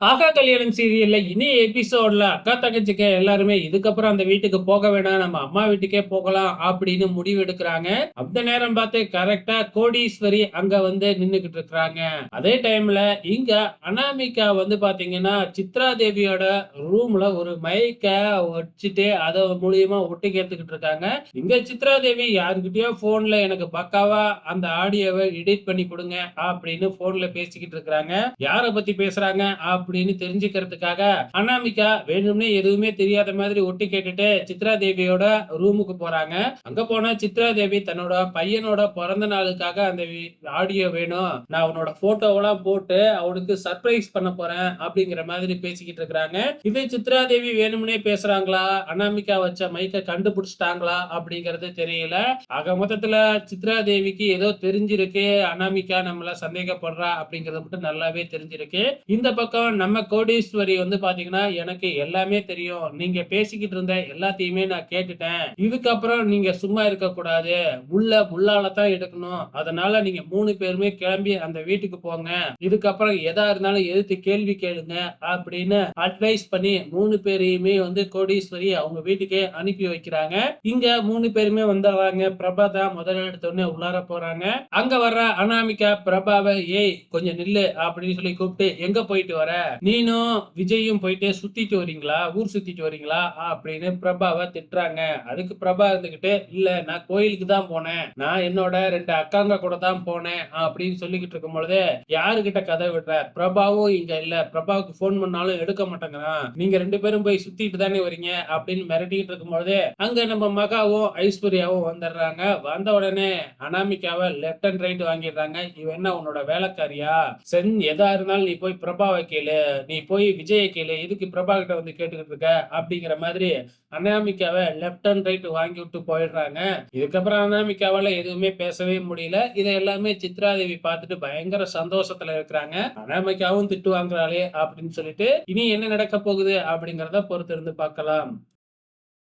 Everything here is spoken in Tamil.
ஆகா கல்யாணம் சீரியல்ல இனி எபிசோட்ல அக்கா தங்கச்சிங்க எல்லாருமே இதுக்கப்புறம் அந்த வீட்டுக்கு போக வேணாம், நம்ம அம்மா வீட்டுக்கே போகலாம் அப்படின்னு முடிவு எடுக்கிறாங்க. அந்த நேரம் பார்த்து கரெக்டா கோடீஸ்வரி அங்க வந்து நின்னுகிட்டு இருக்கிறாங்க. அதே டைம்ல இங்க அனாமிகா வந்து பாத்தீங்கன்னா சித்ரா தேவியோட ரூம்ல ஒரு மைக்க வச்சுட்டு அத மூலியமா ஒட்டு கேட்டுக்கிட்டு இருக்காங்க. இங்க சித்ரா தேவி யாருக்கிட்டயோ போன்ல எனக்கு பக்காவா அந்த ஆடியோவை எடிட் பண்ணி கொடுங்க அப்படின்னு போன்ல பேசிக்கிட்டு இருக்கிறாங்க. யார பத்தி பேசுறாங்க அப்படின்னு தெரிஞ்சுக்கிறதுக்காக அனாமிகா வேணும்னே எதுவுமே தெரியாத மாதிரி ஒட்டு கேட்டுட்டு சித்ரா தேவியோட ரூமுக்கு போறாங்க. அங்க போனா சித்ரா தேவி தன்னோட பையனோட பிறந்த நாளுக்காக அந்த ஆடியோ வேணும், நான் அவனோட போட்டோவெல்லாம் போட்டு அவனுக்கு சர்ப்ரைஸ் பண்ண போறேன் அப்படிங்கிற மாதிரி பேசிக்கிட்டு இருக்கிறாங்க. இது சித்ரா தேவி வேணும்னே பேசுறாங்களா, அனாமிகா வச்ச மைக்க கண்டுபிடிச்சிட்டாங்களா அப்படிங்கிறது தெரியல. ஆக மொத்தத்துல சித்ரா தேவிக்கு ஏதோ தெரிஞ்சிருக்கு, அனாமிகா நம்மள சந்தேகப்படுறா அப்படிங்கறது மட்டும் நல்லாவே தெரிஞ்சிருக்கு. இந்த பக்கம் நம்ம கோடீஸ்வரி வந்து பாத்தீங்கன்னா எனக்கு எல்லாமே தெரியும், நீங்க பேசிக்கிட்டு இருந்த எல்லாத்தையுமே நான் கேட்டுட்டேன், இதுக்கப்புறம் நீங்க சும்மா இருக்க கூடாது, முள்ள முள்ளால தான் எடுக்கணும், அதனால நீங்க 3 பேருமே கிளம்பி அந்த வீட்டுக்கு போங்க, இதுக்கப்புறம் எதா இருந்தாலும் எதிர்த்து கேள்வி கேளுங்க அப்படின்னு அட்வைஸ் பண்ணி 3 பேரையுமே வந்து கோடீஸ்வரி அவங்க வீட்டுக்கே அனுப்பி வைக்கிறாங்க. இங்க 3 பேருமே வந்துடுறாங்க. பிரபா தான் முதல்ல எடுத்தோடனே உள்ளார போறாங்க. அங்க வர்ற அனாமிகா பிரபாவை ஏய் கொஞ்சம் நில்லு அப்படின்னு சொல்லி கூப்பிட்டு எங்க போயிட்டு வர, நீனும் விஜயும் போயிட்டு சுத்திட்டு வரீங்களா, ஊர் சுத்திட்டு வரீங்களா அப்படின்னு பிரபாவை திட்டுறாங்க. அதுக்கு பிரபா இருந்துகிட்டு இல்ல நான் கோயிலுக்கு தான் போனேன், நான் என்னோட 2 அக்காங்க கூட தான் போனேன் அப்படின்னு சொல்லிக்கிட்டு இருக்கும் பொழுது யாருகிட்ட கதை விடுற, பிரபாவும் இங்க இல்ல, பிரபாவுக்கு போன் பண்ணாலும் எடுக்க மாட்டேங்கிறான், நீங்க 2 பேரும் போய் சுத்திட்டு தானே வரீங்க அப்படின்னு மிரட்டிட்டு இருக்கும் பொழுது அங்க நம்ம மகாவும் ஐஸ்வர்யாவும் வந்துடுறாங்க. வந்த உடனே அனாமிகாவை லெப்ட் அண்ட் ரைட் வாங்கிடுறாங்க. இவன் என்ன உன்னோட வேலைக்காரியா, எதா இருந்தாலும் நீ போய் பிரபாவை கேளு, நீ போய் விஜய கேளு, இதுக்கு பிரபா கிட்ட வந்து கேட்டுக்கிட்டு இருக்க அப்படிங்கிற மாதிரி அனாமிகாவை லெப்ட் அண்ட் ரைட் வாங்கி விட்டு போயிடுறாங்க. இதுக்கப்புறம் அனாமிகாவால எதுவுமே பேசவே முடியல. இதை எல்லாமே சித்ராதேவி பார்த்துட்டு பயங்கர சந்தோஷத்துல இருக்கிறாங்க. அனாமிகாவும் திட்டு வாங்குறாளே அப்படின்னு சொல்லிட்டு இனி என்ன நடக்க போகுது அப்படிங்கறத பொறுத்து இருந்து பார்க்கலாம்.